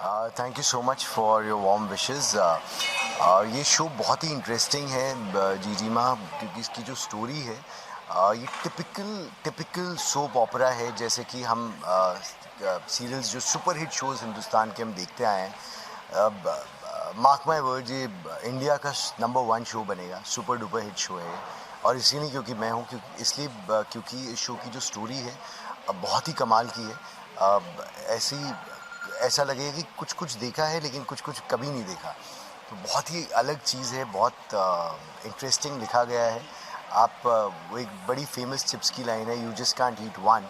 Thank you so much for your warm wishes. ये show बहुत ही interesting है जीजी माँ, क्योंकि इसकी जो स्टोरी है ये टिपिकल सोप ओपेरा है, जैसे कि हम सीरियल्स जो सुपर हिट शोज़ हिंदुस्तान के हम देखते आए हैं। मार्क माई वर्ड, ये इंडिया का नंबर 1 शो बनेगा, सुपर डुपर हिट शो है। और इसी नहीं क्योंकि मैं हूँ, इसलिए क्योंकि इस शो की जो स्टोरी है बहुत ही कमाल की है। ऐसा लगेगा कि कुछ कुछ देखा है लेकिन कुछ कुछ कभी नहीं देखा। तो बहुत ही अलग चीज़ है, बहुत इंटरेस्टिंग लिखा गया है। वो एक बड़ी फेमस चिप्स की लाइन है, you just can't eat one.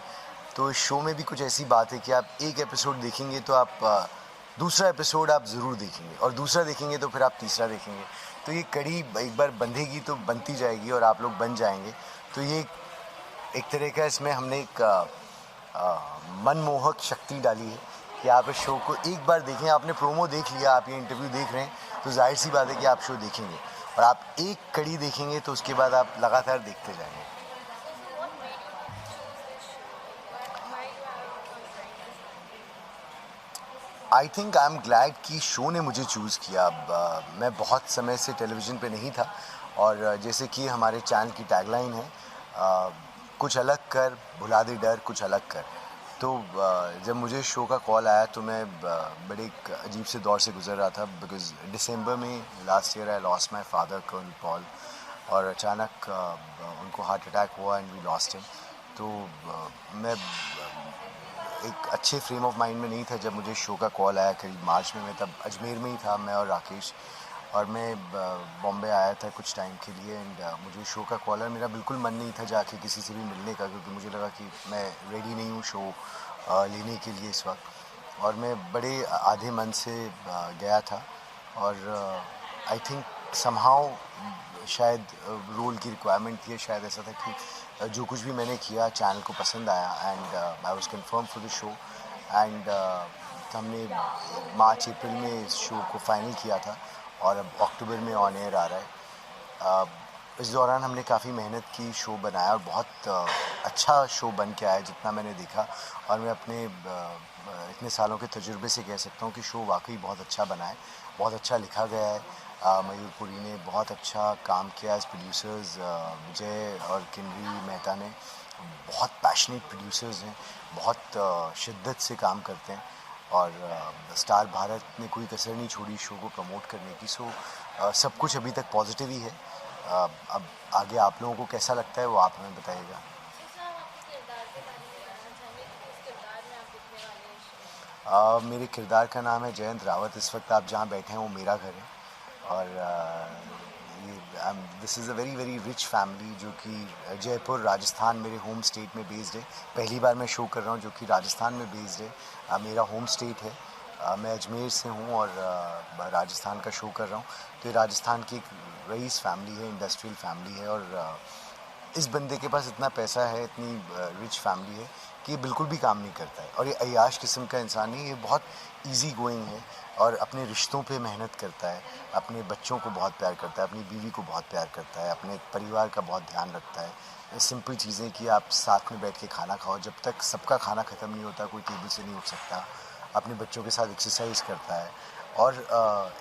तो इस शो में भी कुछ ऐसी बात है कि आप एक एपिसोड देखेंगे तो आप दूसरा एपिसोड आप ज़रूर देखेंगे, और दूसरा देखेंगे तो फिर आप तीसरा देखेंगे। तो ये कड़ी एक बार बंधेगी तो बनती जाएगी और आप लोग बन जाएंगे। तो ये एक तरह का इसमें हमने एक मनमोहक शक्ति डाली है कि आप इस शो को एक बार देखें। आपने प्रोमो देख लिया, आप ये इंटरव्यू देख रहे हैं, तो जाहिर सी बात है कि आप शो देखेंगे, और आप एक कड़ी देखेंगे तो उसके बाद आप लगातार देखते जाएंगे। I think I am glad कि शो ने मुझे चूज़ किया। अब मैं बहुत समय से टेलीविज़न पे नहीं था, और जैसे कि हमारे चैनल की टैगलाइन है, कुछ अलग कर, भुला दे डर, कुछ अलग कर। तो जब मुझे शो का कॉल आया तो मैं बड़े एक अजीब से दौर से गुजर रहा था, बिकॉज़ दिसंबर में last year I lost my father colonel Paul, और अचानक उनको हार्ट अटैक हुआ एंड वी लॉस्ट हिम। तो मैं एक अच्छे फ्रेम ऑफ माइंड में नहीं था जब मुझे शो का कॉल आया करीब मार्च में। मैं तब अजमेर में ही था, मैं और राकेश, और मैं बॉम्बे आया था कुछ टाइम के लिए। एंड मुझे शो का कॉल आया, मेरा बिल्कुल मन नहीं था जाके किसी से भी मिलने का, क्योंकि मुझे लगा कि मैं रेडी नहीं हूँ शो लेने के लिए इस वक्त। और मैं बड़े आधे मन से गया था, और आई थिंक समहाउ शायद रोल की रिक्वायरमेंट थी, शायद ऐसा था कि जो कुछ भी मैंने किया चैनल को पसंद आया, and I was confirm for the show. And हमने मार्च अप्रैल में इस शो को फाइनल किया था, और अब अक्टूबर में ऑन एयर आ रहा है। इस दौरान हमने काफ़ी मेहनत की, शो बनाया, और बहुत अच्छा शो बन के आया जितना मैंने देखा। और मैं अपने इतने सालों के तजुर्बे से कह सकता हूँ कि शो वाकई बहुत अच्छा बना है, बहुत अच्छा लिखा गया है। मयूर पुरी ने बहुत अच्छा काम किया एज प्रोड्यूसर्स, विजय और किनरी मेहता ने बहुत पैशनेट प्रोड्यूसर्स हैं, बहुत शिद्दत से काम करते हैं, और स्टार भारत ने कोई कसर नहीं छोड़ी शो को प्रमोट करने की। सो सब कुछ अभी तक पॉजिटिव ही है। अब आगे आप लोगों को कैसा लगता है वो आप हमें बताइएगा। मेरे किरदार का नाम है जयंत रावत। इस वक्त आप जहाँ बैठे हैं वो मेरा घर है, और this is a very very rich family जो कि जयपुर राजस्थान मेरे होम स्टेट में बेस्ड है। पहली बार मैं शो कर रहा हूँ जो कि राजस्थान में बेस्ड है। मेरा होम स्टेट है, मैं अजमेर से हूँ, और राजस्थान का शो कर रहा हूँ। तो ये राजस्थान की एक रईस फैमिली है, इंडस्ट्रियल फैमिली है, और इस बंदे के पास इतना पैसा है, इतनी रिच फैमिली है कि ये बिल्कुल भी काम नहीं करता है, और ये अय्याश किस्म का इंसान नहीं, ये बहुत इजी गोइंग है, और अपने रिश्तों पे मेहनत करता है, अपने बच्चों को बहुत प्यार करता है, अपनी बीवी को बहुत प्यार करता है, अपने परिवार का बहुत ध्यान रखता है। सिंपल चीज़ें कि आप साथ में बैठ के खाना खाओ, जब तक सबका खाना ख़त्म नहीं होता कोई टेबल से नहीं उठ सकता। अपने बच्चों के साथ एक्सरसाइज करता है, और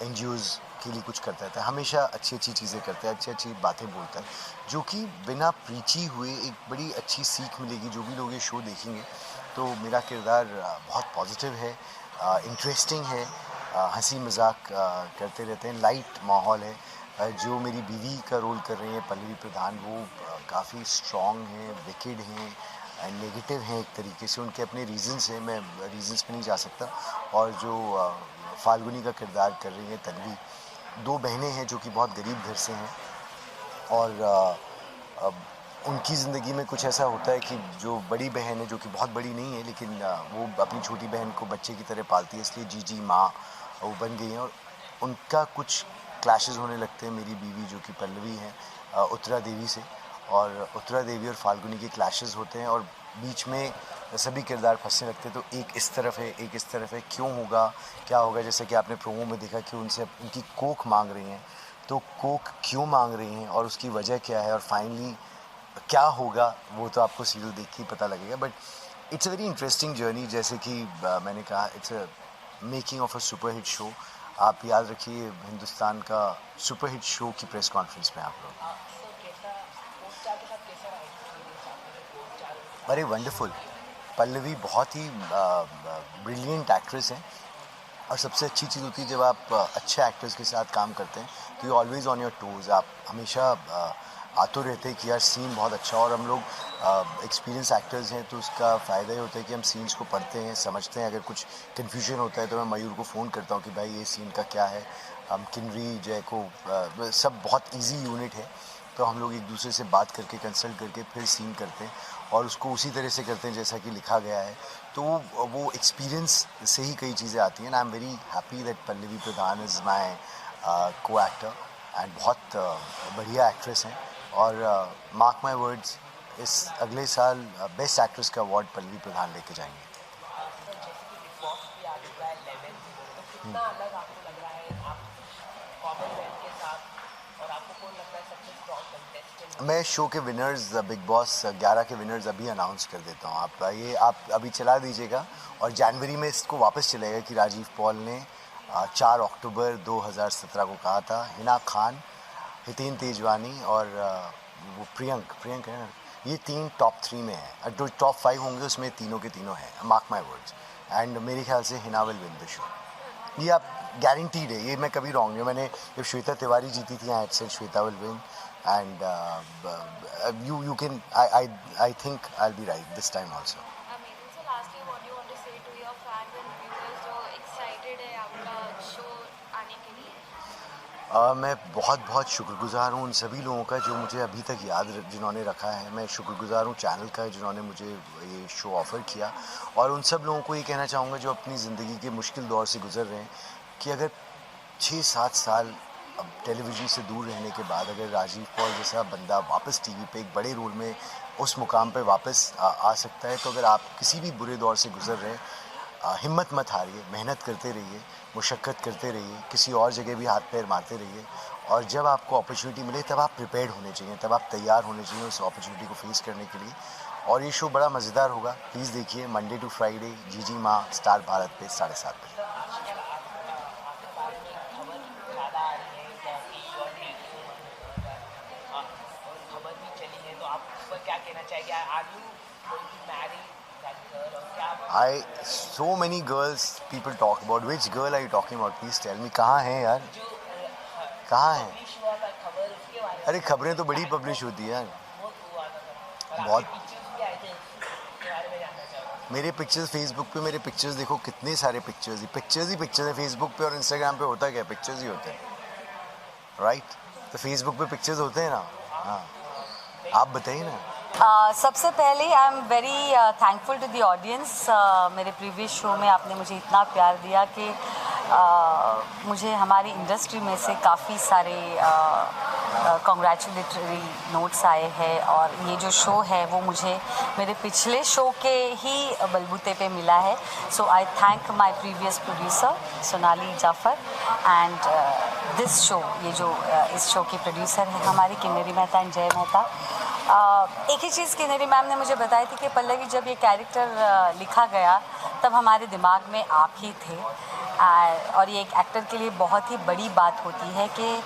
NGOs के लिए कुछ करता है, हमेशा अच्छी अच्छी चीज़ें करता है, अच्छी अच्छी बातें बोलता है, जो कि बिना प्रीची हुए एक बड़ी अच्छी सीख मिलेगी। जो भी लोग ये शो देखेंगे तो मेरा किरदार बहुत पॉजिटिव है, इंटरेस्टिंग है, हंसी मजाक करते रहते हैं, लाइट माहौल है। जो मेरी बीवी का रोल कर रही हैं पल्लवी प्रधान, वो काफ़ी स्ट्रॉन्ग हैं, विकेड हैं, नेगेटिव हैं एक तरीके से, उनके अपने रीजंस हैं, मैं रीजंस पे नहीं जा सकता। और जो फाल्गुनी का किरदार कर रही हैं तन्वी, दो बहनें हैं जो कि बहुत गरीब घर से हैं, और अब उनकी ज़िंदगी में कुछ ऐसा होता है कि जो बड़ी बहन है, जो कि बहुत बड़ी नहीं है, लेकिन वो अपनी छोटी बहन को बच्चे की तरह पालती है, इसलिए जीजी माँ वो बन गई हैं, और उनका कुछ क्लैशेस होने लगते हैं मेरी बीवी जो कि पल्लवी हैं उत्तरा देवी से, और उत्तरा देवी और फाल्गुनी के क्लैशेस होते हैं, और बीच में सभी किरदार फंसने लगते हैं। तो एक इस तरफ है, एक इस तरफ है, क्यों होगा, क्या होगा, जैसे कि आपने प्रोमो में देखा कि उनसे उनकी कोख मांग रही हैं, तो कोक क्यों मांग रही हैं और उसकी वजह क्या है, और फाइनली क्या होगा, वो तो आपको सीरियल देख के ही पता लगेगा। But it's a very interesting journey, जैसे कि मैंने कहा, it's a making of a superhit show. आप याद रखिए हिंदुस्तान का सुपरहिट शो की प्रेस कॉन्फ्रेंस में आप लोग। अरे वंडरफुल, पल्लवी बहुत ही ब्रिलियंट एक्ट्रेस हैं। और सबसे अच्छी चीज़ होती है जब आप अच्छे एक्टर्स के साथ काम करते हैं तो you always on your toes, आप हमेशा आतुर रहते हैं कि यार सीन बहुत अच्छा। और हम लोग एक्सपीरियंस एक्टर्स हैं तो उसका फ़ायदा ही होता है कि हम सीन्स को पढ़ते हैं, समझते हैं। अगर कुछ कन्फ्यूजन होता है तो मैं मयूर को फ़ोन करता हूँ कि भाई ये सीन का क्या है। हम किन्नरी जय को सब बहुत ईजी यूनिट है, तो हम लोग एक दूसरे से बात करके कंसल्ट करके फिर सीन करते हैं और उसको उसी तरह से करते हैं जैसा कि लिखा गया है। तो वो एक्सपीरियंस से ही कई चीज़ें आती हैं। आई am very happy that Pallavi Pradhan is my को एक्टर एंड बहुत बढ़िया एक्ट्रेस हैं। और मार्क माई वर्ड्स, इस अगले साल बेस्ट एक्ट्रेस का अवार्ड पल्लवी प्रधान लेके जाएंगे। मैं शो के विनर्स बिग बॉस 11 के विनर्स अभी अनाउंस कर देता हूँ। आप अभी चला दीजिएगा और जनवरी में इसको वापस चलेगा कि राजीव पॉल ने 4 अक्टूबर 2017 को कहा था। हिना खान, हितेन तेजवानी और वो प्रियंक है ना, ये 3 टॉप 3 में है। जो टॉप 5 होंगे उसमें तीनों के तीनों हैं, मार्क माई वर्ड्स। एंड मेरे ख्याल से Hina will win the show, ये आप गारंटीड है, ये मैं कभी रॉन्ग नहीं। मैंने जब श्वेता तिवारी जीती थी I said Shweta will win and you can I think I'll be right this time also. Amazing. So lastly, what do you want to say to your fans and viewers जो excited है आपका show आने के लिए? मैं बहुत बहुत शुक्रगुज़ार हूँ उन सभी लोगों का जो मुझे अभी तक जिन्होंने रखा है। मैं शुक्रगुज़ार हूँ चैनल का जिन्होंने मुझे ये शो ऑफ़र किया। और उन सब लोगों को ये कहना चाहूँगा जो अपनी ज़िंदगी के मुश्किल दौर से गुज़र रहे हैं कि अगर 6-7 साल अब टेलीविज़न से दूर रहने के बाद अगर राजीव पॉल जैसा बंदा वापस टीवी पे एक बड़े रोल में उस मुकाम पे वापस आ सकता है, तो अगर आप किसी भी बुरे दौर से गुज़र रहे हैं, हिम्मत मत हारिए, मेहनत करते रहिए, मुशक्क़त करते रहिए, किसी और जगह भी हाथ पैर मारते रहिए। और जब आपको अपॉर्चुनिटी मिले तब आप प्रिपेयर्ड होने चाहिए, तब आप तैयार होने चाहिए उस अपॉर्चुनिटी को फेस करने के लिए। और ये शो बड़ा मज़ेदार होगा, प्लीज़ देखिए मंडे टू फ्राइडे जी माँ स्टार भारत पे 7:30 बजे। So many girls people talk about. Which girl are you talking about? Please tell me. कहाँ हैं यार? कहाँ हैं? अरे खबरें तो बड़ी पब्लिश होती है यार, बहुत। मेरे पिक्चर्स फेसबुक पे, मेरे पिक्चर्स देखो कितने सारे पिक्चर्स ही पिक्चर्स हैं फेसबुक पे और इंस्टाग्राम पे। होता क्या, पिक्चर्स ही होते हैं, राइट? तो फेसबुक पे पिक्चर्स होते हैं ना। हाँ, आप बताइए ना। सबसे पहले I am very thankful to the audience. मेरे प्रीवियस शो में आपने मुझे इतना प्यार दिया कि मुझे हमारी इंडस्ट्री में से काफ़ी सारे कॉन्ग्रेचुलेटरी नोट्स आए हैं। और ये जो शो है वो मुझे मेरे पिछले शो के ही बलबूते पे मिला है। So I thank my previous producer Sonali Jafar and this show, ये जो इस शो की प्रोड्यूसर है हमारी किन्नरी मेहता एंड जय मेहता। एक ही चीज़ किन्नरी मैम ने मुझे बताई थी कि पल्लवी जब ये कैरेक्टर लिखा गया तब हमारे दिमाग में आप ही थे। और ये एक एक्टर के लिए बहुत ही बड़ी बात होती है कि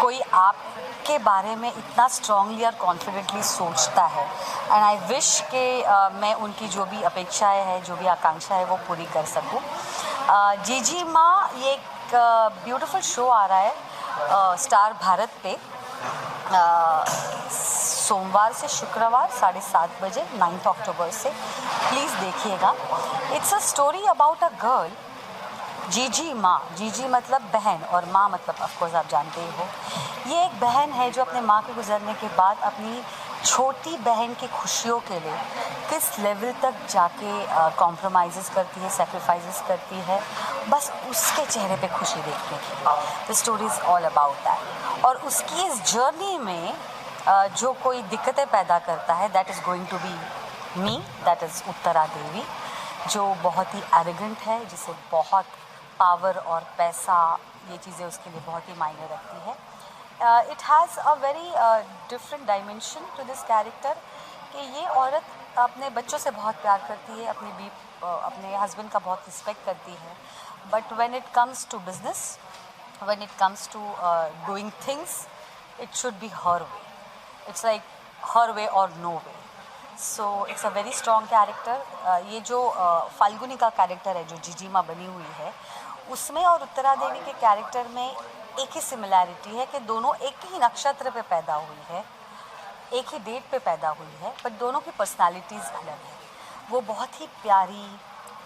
कोई आपके बारे में इतना स्ट्रांगली और कॉन्फिडेंटली सोचता है। एंड आई विश कि मैं उनकी जो भी अपेक्षाएं हैं, जो भी आकांक्षा है वो पूरी कर सकूं। जी माँ, ये एक ब्यूटीफुल शो आ रहा है स्टार भारत पे सोमवार से शुक्रवार 7:30 बजे 9 अक्टूबर से। प्लीज़ देखिएगा। It's a story about a girl, जीजी माँ। जीजी मतलब बहन और माँ मतलब ऑफकोर्स आप जानते ही हो। ये एक बहन है जो अपने माँ के गुजरने के बाद अपनी छोटी बहन की खुशियों के लिए किस लेवल तक जाके कॉम्प्रोमाइज़ करती है, सेक्रीफाइसेस करती है, बस उसके चेहरे पे खुशी देखने के लिए। The story is all about that. और उसकी इस जर्नी में जो कोई दिक्कतें पैदा करता है, that is going to be me, that is Uttara Devi, जो बहुत ही एरोगेंट है, जिसे बहुत पावर और पैसा, ये चीज़ें उसके लिए बहुत ही मायने रखती है। It has a very different dimension to this character कि ये औरत अपने बच्चों से बहुत प्यार करती है, अपने हस्बैंड का बहुत रिस्पेक्ट करती है, But when it comes to business, when it comes to doing things, it should be her way. It's like her way or no way. So it's a very strong character. ये जो फाल्गुनी का character है जो जीजीमा बनी हुई है, उसमें और उत्तरा देवी के कैरेक्टर में एक ही सिमिलैरिटी है कि दोनों एक ही नक्षत्र पे पैदा हुई है, एक ही डेट पे पैदा हुई है, बट दोनों की पर्सनालिटीज़ अलग है. वो बहुत ही प्यारी,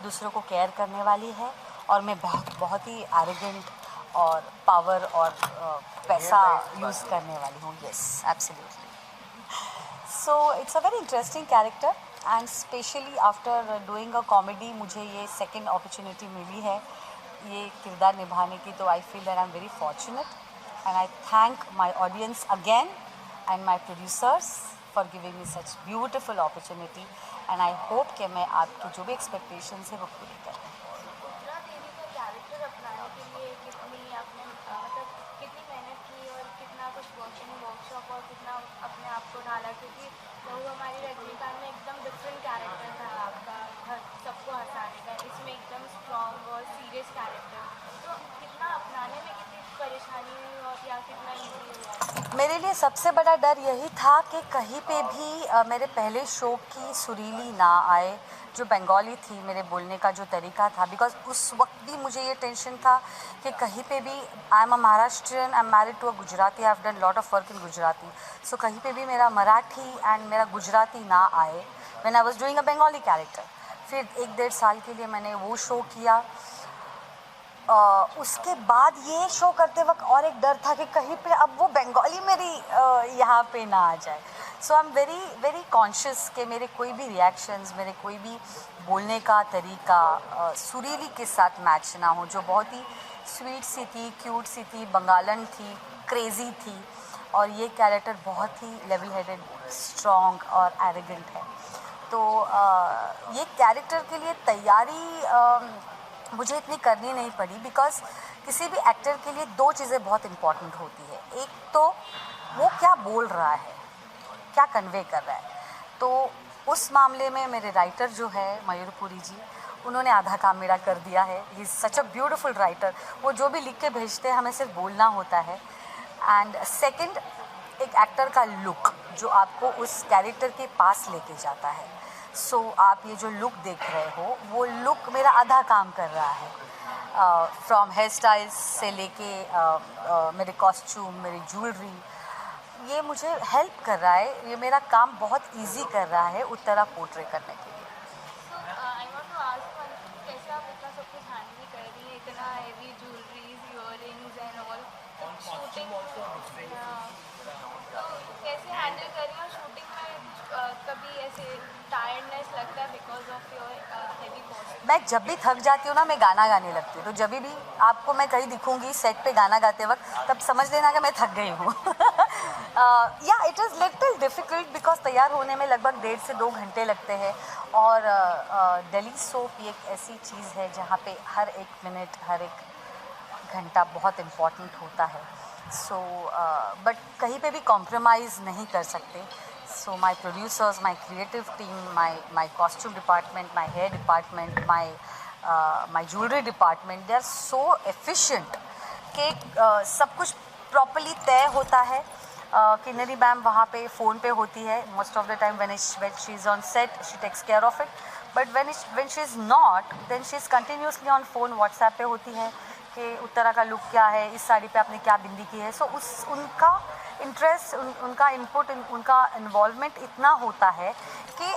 दूसरों को केयर करने वाली है, और मैं बहुत ही एरोगेंट और पावर और पैसा यूज़ करने वाली हूँ. Yes, absolutely. So it's a very interesting character, and specially after doing a comedy मुझे ये सेकेंड अपॉर्चुनिटी मिली है ये किरदार निभाने की. तो I feel that I am very fortunate, and I thank my audience again and my producers for giving me such beautiful opportunity, and I hope कि मैं आपके जो भी expectations है वो पूरी करूँ. उत्तरा देवी का कैरेक्टर अपनाने के लिए कितनी आपने मतलब कितनी मेहनत की और कितना कुछ वर्कशॉप और कितना अपने आप को ढाला, क्योंकि बहू हमारी रजनीकांत में एकदम डिफरेंट कैरेक्टर था आपका, सबको हंसाने का, इसमें एकदम स्ट्रॉन्ग और सीरियस कैरेक्टर. तो कितना अपनाने में कितनी परेशानी हुई और या कितना ईजी हुआ? मेरे लिए सबसे बड़ा डर यही था कि कहीं पे भी मेरे पहले शो की सुरीली ना आए, जो बंगाली थी, मेरे बोलने का जो तरीका था. बिकॉज उस वक्त भी मुझे ये टेंशन था कि कहीं पे भी, I am a Maharashtrian, I am married to a Gujarati, I have done lot of work in Gujarati. So कहीं पे भी मेरा मराठी एंड मेरा गुजराती ना आए when I was doing a Bengali character. फिर 1-1.5 साल के लिए मैंने वो शो किया. उसके बाद ये शो करते वक्त और एक डर था कि कहीं पे अब वो बंगाली मेरी यहाँ पे ना आ जाए. So I am very very conscious कि मेरे कोई भी रिएक्शंस, मेरे कोई भी बोलने का तरीका सुरीली के साथ मैच ना हो, जो बहुत ही स्वीट सी थी, क्यूट सी थी, बंगालन थी, क्रेज़ी थी, और ये कैरेक्टर बहुत ही लेवल हेडेड, स्ट्रॉन्ग और एरोगेंट है. तो ये कैरेक्टर के लिए तैयारी मुझे इतनी करनी नहीं पड़ी, बिकॉज किसी भी एक्टर के लिए 2 चीज़ें बहुत इम्पॉर्टेंट होती है. एक तो वो क्या बोल रहा है, क्या कन्वे कर रहा है. तो उस मामले में मेरे राइटर जो है मयूरपुरी जी, उन्होंने आधा काम मेरा कर दिया है. He is such a beautiful writer. वो जो भी लिख के भेजते हैं हमें सिर्फ बोलना होता है. एंड सेकंड, एक एक्टर का लुक जो आपको उस कैरेक्टर के पास लेके जाता है. सो आप ये जो लुक देख रहे हो, वो लुक मेरा आधा काम कर रहा है. फ्रॉम हेयर स्टाइल्स से लेके मेरे कॉस्ट्यूम, मेरी ज्वेलरी, ये मुझे हेल्प कर रहा है. ये मेरा काम बहुत इजी कर रहा है उत्तरा पोर्ट्रे करने के लिए. आई वांट टू आस्क, कैसे आप इतना सब कुछ हैंडल कर रही हैं, इतना heavy jewelleries, earrings and all, shooting कैसे हैंडल कर रही हो? शूटिंग में कभी ऐसे टायर्डनेस लगता है because of your heavy costume? मैं जब भी थक जाती हूँ ना, मैं गाना गाने लगती हूँ. तो जब भी आपको मैं कहीं दिखूंगी सेट पे गाना गाते वक्त, तब समझ लेना कि मैं थक गई हूँ. या it is little difficult because तैयार होने में लगभग 1.5 से 2 घंटे लगते हैं. और दिल्ली सोप एक ऐसी चीज़ है जहाँ पे हर एक मिनट, हर एक घंटा बहुत इम्पॉर्टेंट होता है. सो बट कहीं पे भी कॉम्प्रोमाइज़ नहीं कर सकते. So my producers, my creative team, my costume department, my hair department, my jewelry department, they are so efficient कि सब कुछ properly तय होता है. किन्नरी मैम वहाँ पे फ़ोन पे होती है most of the time. when she is on set, she takes care of it. But when she is not, then she is continuously on phone, WhatsApp पे होती है कि उत्तरा का लुक क्या है, इस साड़ी पे आपने क्या बिंदी की है. सो उनका इंटरेस्ट, उनका इनपुट, उनका इन्वॉल्वमेंट इतना होता है कि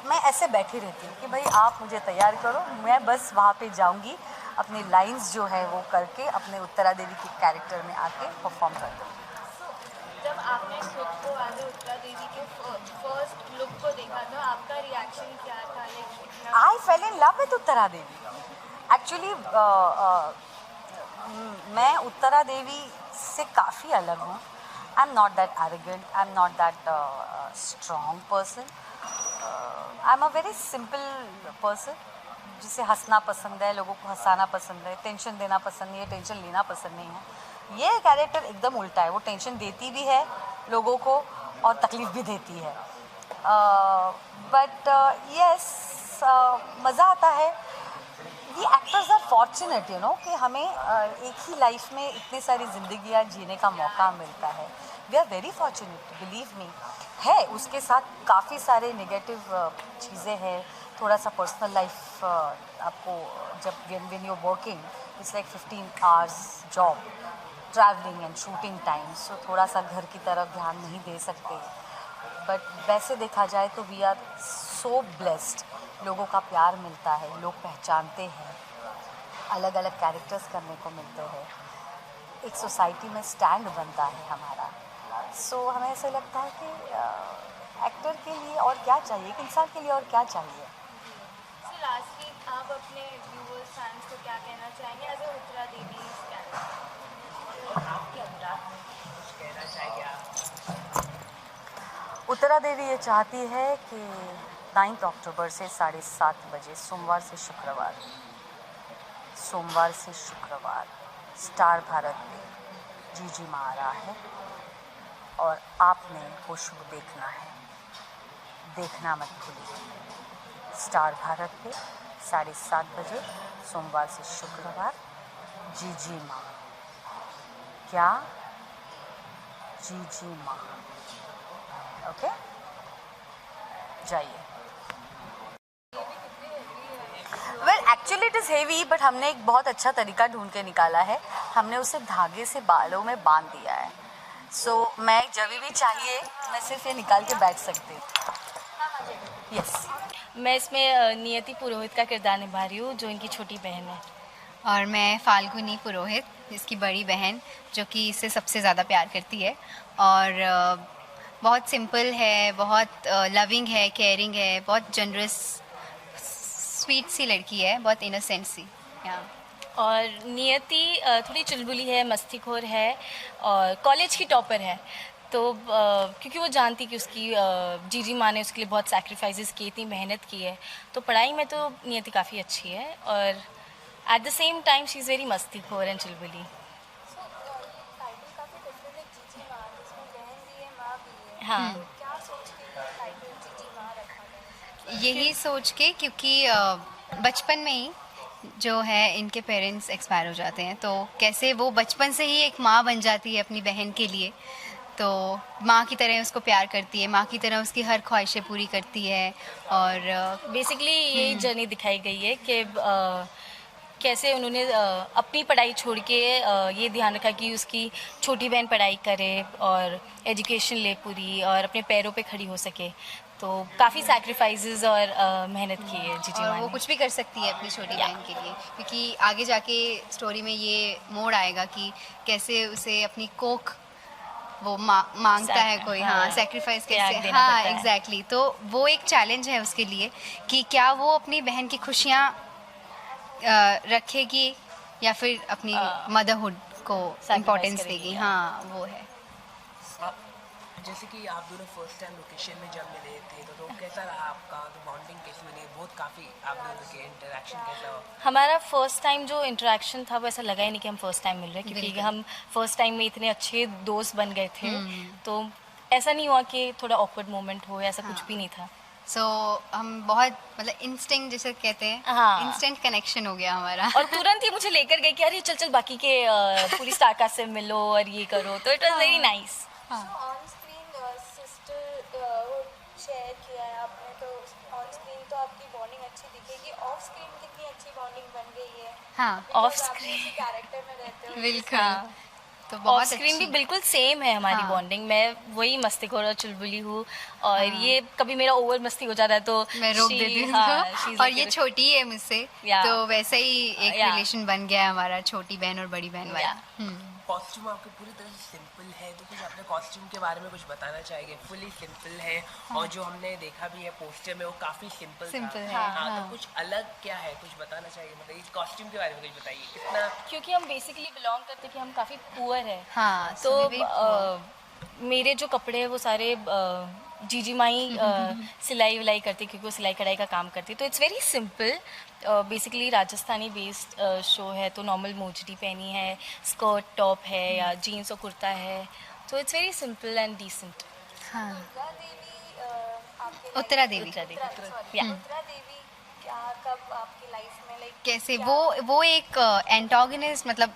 मैं ऐसे बैठी रहती हूँ कि भाई आप मुझे तैयार करो, मैं बस वहाँ पे जाऊँगी, अपनी लाइंस जो है वो करके अपने उत्तरा देवी के कैरेक्टर में आके परफॉर्म कर दूँगी. जब आपने खुद को एज उत्तरा देवी के फर्स्ट लुक को देखा तो आपका रिएक्शन क्या था? I fell in love with Uttara Devi. Actually मैं उत्तरा देवी से काफ़ी अलग हूँ. I am not that arrogant, I am not that strong person. I am a very simple person जिसे हंसना पसंद है, लोगों को हंसाना पसंद है, टेंशन देना पसंद नहीं है, टेंशन लेना पसंद नहीं है. ये कैरेक्टर एकदम उल्टा है. वो टेंशन देती भी है लोगों को और तकलीफ़ भी देती है. बट यस, मज़ा आता है. We actors are fortunate you know कि हमें एक ही लाइफ में इतनी सारी जिंदगियाँ जीने का मौका मिलता है. We are very fortunate, believe me. है उसके साथ काफ़ी सारे नेगेटिव चीज़ें हैं. थोड़ा सा पर्सनल लाइफ आपको जब when you're working it's like 15 hours job, travelling and shooting time, so थोड़ा सा घर की तरफ ध्यान नहीं दे सकते. बट वैसे देखा जाए तो वी आर सो ब्लेस्ड. लोगों का प्यार मिलता है, लोग पहचानते हैं, अलग अलग कैरेक्टर्स करने को मिलते हैं, एक सोसाइटी में स्टैंड बनता है हमारा. सो हमें ऐसा लगता है कि एक्टर के लिए और क्या चाहिए, एक इंसान के लिए और क्या चाहिए. सो लास्टली आप अपने व्यूअर्स फैंस को क्या कहना चाहेंगे एज ए उत्तरा देवी उत्तरा देवी ये चाहती है कि 9 अक्टूबर से 7:30 बजे सोमवार से शुक्रवार स्टार भारत में जीजी माँ आ रहा है और आपने वो शो देखना है. देखना मत भूलिए. स्टार भारत पे 7:30 बजे सोमवार से शुक्रवार जीजी माँ. क्या? जीजी माँ. ओके, जाइए. Well actually it is heavy, but हमने एक बहुत अच्छा तरीका ढूंढ के निकाला है. हमने उसे धागे से बालों में बांध दिया है. सो मैं जब भी चाहिए मैं सिर्फ ये निकाल के बैठ सकती हूँ. यस. मैं इसमें नियति पुरोहित का किरदार निभा रही हूँ, जो इनकी छोटी बहन है. और मैं फाल्गुनी पुरोहित, इसकी बड़ी बहन, जो कि इससे सबसे ज़्यादा प्यार करती है और बहुत सिंपल है, बहुत लविंग है, केयरिंग है, बहुत जनरस, स्वीट सी लड़की है, बहुत इनोसेंट सी. और नियति थोड़ी चुलबुली है, मस्तीखोर है और कॉलेज की टॉपर है. तो क्योंकि वो जानती कि उसकी जीजी माँ ने उसके लिए बहुत सैक्रिफाइसेस किए, इतनी मेहनत की है, तो पढ़ाई में तो नियति काफ़ी अच्छी है और at the same time she is very मस्तीखोर एंड चुलबुली. हाँ. यही सोच के, क्योंकि बचपन में ही जो है इनके पेरेंट्स एक्सपायर हो जाते हैं, तो कैसे वो बचपन से ही एक माँ बन जाती है अपनी बहन के लिए. तो माँ की तरह उसको प्यार करती है, माँ की तरह उसकी हर ख्वाहिशें पूरी करती है. और बेसिकली यही जर्नी दिखाई गई है कि कैसे उन्होंने अपनी पढ़ाई छोड़ के ये ध्यान रखा कि उसकी छोटी बहन पढ़ाई करे और एजुकेशन ले पूरी और अपने पैरों पे खड़ी हो सके. तो काफ़ी सैक्रिफाइसेस और मेहनत की है जीजी और माँ वो ने. कुछ भी कर सकती है अपनी छोटी बहन के लिए, क्योंकि आगे जाके स्टोरी में ये मोड़ आएगा कि कैसे उसे अपनी कोख वो मांगता है कोई. हाँ, सेक्रीफाइस कैसे. हाँ, एग्जैक्टली. तो वो एक चैलेंज है उसके लिए कि क्या वो अपनी बहन की खुशियाँ रखेगी या फिर अपनी मदरहुड को इम्पोर्टेंस देगी. हाँ, वो है. जैसे कि आप दोनों फर्स्ट टाइम लोकेशन में जब मिले थे तो कैसा रहा आपका, तो बॉन्डिंग कैसी मिली, बहुत काफ़ी आप दोनों के इंटरेक्शन कैसा हो? हमारा फर्स्ट टाइम जो इंटरेक्शन था वो ऐसा लगा ही नहीं कि हम फर्स्ट टाइम मिल रहे हैं, क्योंकि हम फर्स्ट टाइम में इतने अच्छे दोस्त बन गए थे. तो ऐसा नहीं हुआ कि थोड़ा ऑकवर्ड मोमेंट हो, ऐसा कुछ भी नहीं था. सो हम बहुत मतलब इंस्टिंक्ट जैसे कहते हैं, हाँ. इंस्टेंट कनेक्शन हो गया हमारा. और तुरंत ही मुझे लेकर गए कि अरे चल चल बाकी के पूरी स्टार कास्ट से मिलो और ये करो. तो it was very nice. On screen sister share किया है आपने, तो ऑन स्क्रीन तो आपकी बॉन्डिंग अच्छी दिखेगी. ऑफ स्क्रीन कितनी अच्छी बॉन्डिंग बन गई है. हाँ, ऑफ स्क्रीन कैरेक्टर में रहते हो. बिल्कुल. तो ऑफ बहुत स्क्रीन भी अच्छी. बिल्कुल सेम है हमारी हाँ. बॉन्डिंग. मैं वही मस्तीखोर और चुलबुली हूँ और ये कभी मेरा ओवर मस्ती हो जाता है तो मैं रोक देती हूँ उसको. और ये छोटी है मुझसे, तो वैसे ही एक रिलेशन बन गया है हमारा, छोटी बहन और बड़ी बहन वाला. कॉस्ट्यूम आपके पूरी तरह से सिंपल है, तो कुछ अपने कॉस्ट्यूम के बारे में कुछ बताना चाहेंगे? फुली सिंपल है. और जो हमने देखा भी है पोस्टर में वो काफ़ी सिंपल है. हाँ, तो कुछ अलग क्या है, कुछ बताना चाहिए? मतलब इस कॉस्ट्यूम के बारे में कुछ बताइए. कितना, क्योंकि हम बेसिकली बिलोंग करते कि हम काफ़ी पुअर है. हाँ, तो मेरे जो कपड़े हैं वो सारे जीजी माई सिलाई विलाई करती, क्योंकि वो सिलाई कढ़ाई का काम करती. तो it's very simple. Basically Rajasthani based show है, तो नॉर्मल मोजड़ी पहनी है, स्कर्ट टॉप है या जीन्स और कुर्ता है. तो it's very simple and decent. हाँ. उत्तरा देवी आपके उत्तरा देवी. उत्तरा देवी क्या कब आपकी लाइफ में लाइक कैसे वो एक एंटागनिस्ट, मतलब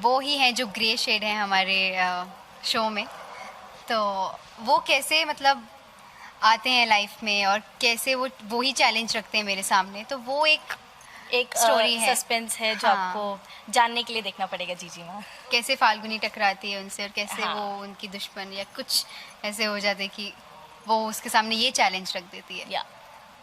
वो ही है जो ग्रे शेड है हमारे शो में, तो वो कैसे मतलब आते हैं लाइफ में और कैसे वो ही चैलेंज रखते हैं मेरे सामने, तो वो एक स्टोरी है, सस्पेंस है जो हाँ। आपको जानने के लिए देखना पड़ेगा जीजी माँ। कैसे फाल्गुनी टकराती है उनसे और कैसे हाँ। वो उनकी दुश्मन या कुछ ऐसे हो जाते हैं कि वो उसके सामने ये चैलेंज रख देती है, या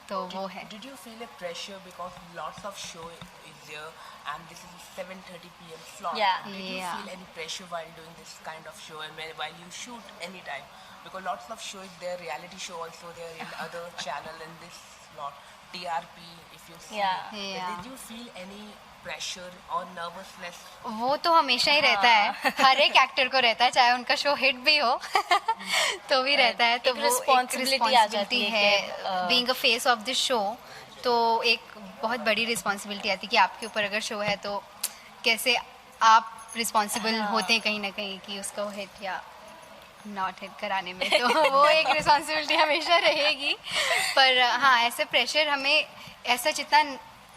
तो वो है। Did you feel a pressure because lots of show is there and this is a 7:30 p.m. slot? Yeah. Did you Yeah. feel any pressure while doing this kind of show and while you shoot anytime? Because lots of show is there, reality show also there in other channel and this slot, TRP if you see. Yeah. Yeah. Did you feel any pressure or nervousness? वो तो हमेशा ही रहता है, हर एक actor को रहता है, चाहे उनका शो हिट भी हो तो भी रहता है। तो एक वो एक responsibility आ जाती रिस्पॉन्सिबिलिटी है है, कि, being a face of the show, तो एक बहुत बड़ी रिस्पॉन्सिबिलिटी आती है कि आपके ऊपर अगर शो है तो कैसे आप रिस्पॉन्सिबल होते हैं कहीं ना कहीं कि उसको हिट या नॉट हिट कराने में, तो वो एक रिस्पॉन्सिबिलिटी हमेशा रहेगी। पर हाँ, ऐसे प्रेशर हमें ऐसा जितना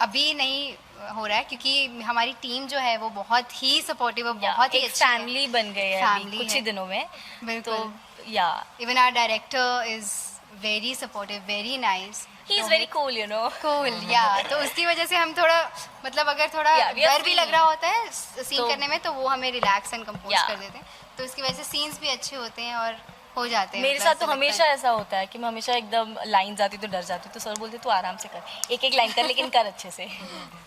अभी नहीं हो रहा है, क्योंकि हमारी टीम जो है वो बहुत ही सपोर्टिव है, बहुत ही एक अच्छी है। फैमिली बन गए हैं अभी Family कुछ है। ही दिनों में। बिल्कुल। तो yeah even our director is very supportive, very nice, he is very cool, you know. Cool, या तो उसकी वजह से हम थोड़ा मतलब अगर थोड़ा Yeah, we are डर भी free. लग रहा होता है सीन तो- करने में, तो वो हमें रिलैक्स एंड कंपोज Yeah. कर देते हैं, तो उसकी वजह से सीन्स भी अच्छे होते हैं और हो जाते हैं। मेरे मतलब साथ तो ऐसा लगता हमेशा है। ऐसा होता है कि मैं हमेशा एकदम लाइन जाती तो डर जाती, तो सर बोलते तू आराम से कर, एक एक लाइन कर लेकिन कर अच्छे से।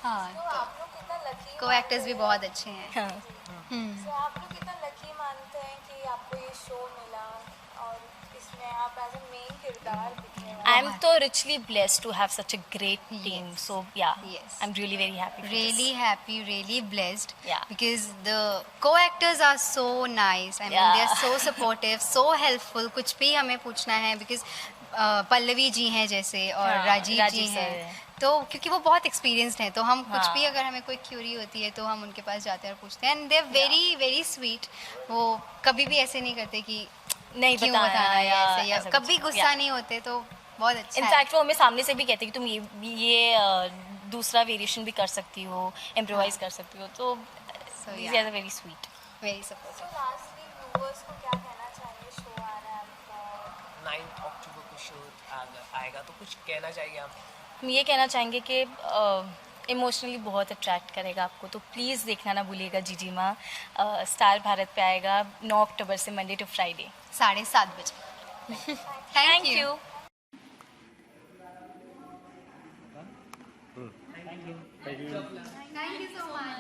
हाँ, तो आप लोग कितना लकी को एक्टर्स भी बहुत अच्छे हैं। हाँ। तो आप लोग कितना लकी मानते हैं कि आपको ये शो मिला और इसमें आप एज अ मेन किरदार दिखे हैं? I am so richly blessed to have such a great team. So yeah, Yes. I'm really very happy. For Really this. happy, really blessed. Yeah. Because the co-actors are so nice. I mean, Yeah. they are so supportive, so helpful. कुछ भी हमें पूछना है, because Pallavi ji हैं जैसे और हाँ, राजीव जी Rajiv sir हैं, हैं। तो क्योंकि वो बहुत एक्सपीरियंस्ड हैं, तो हम कुछ हाँ। भी अगर हमें कोई क्यूरी होती है तो हम उनके पास जाते हैं और पूछते हैं, and they are very very sweet. वो कभी भी ऐसे नहीं करते कि नहीं क्यों बताना बताना या है ऐसे, या ऐसा कभी कुछ। गुस्सा Yeah. नहीं होते, तो बहुत अच्छा है। इनफैक्ट वो हमें सामने से भी कहते हैं कि तुम ये दूसरा वेरिएशन भी कर सकती हो, इम्प्रोवाइज कर सकती हो, तो yeah. They are very sweet. Very supportive. तो लास्टली व्यूअर्स को क्या कहना चाहेंगे? शो आ रहा है आपका, 9 अक्टूबर को शो आएगा, तो कुछ कहना चाहिए आप? हम ये कहना चाहेंगे कि इमोशनली बहुत अट्रैक्ट करेगा आपको, तो प्लीज़ देखना ना भूलिएगा जीजी माँ। स्टार भारत पे आएगा 9 अक्टूबर से मंडे टू फ्राइडे। 7:30 बजे। Thank you. Thank you so much.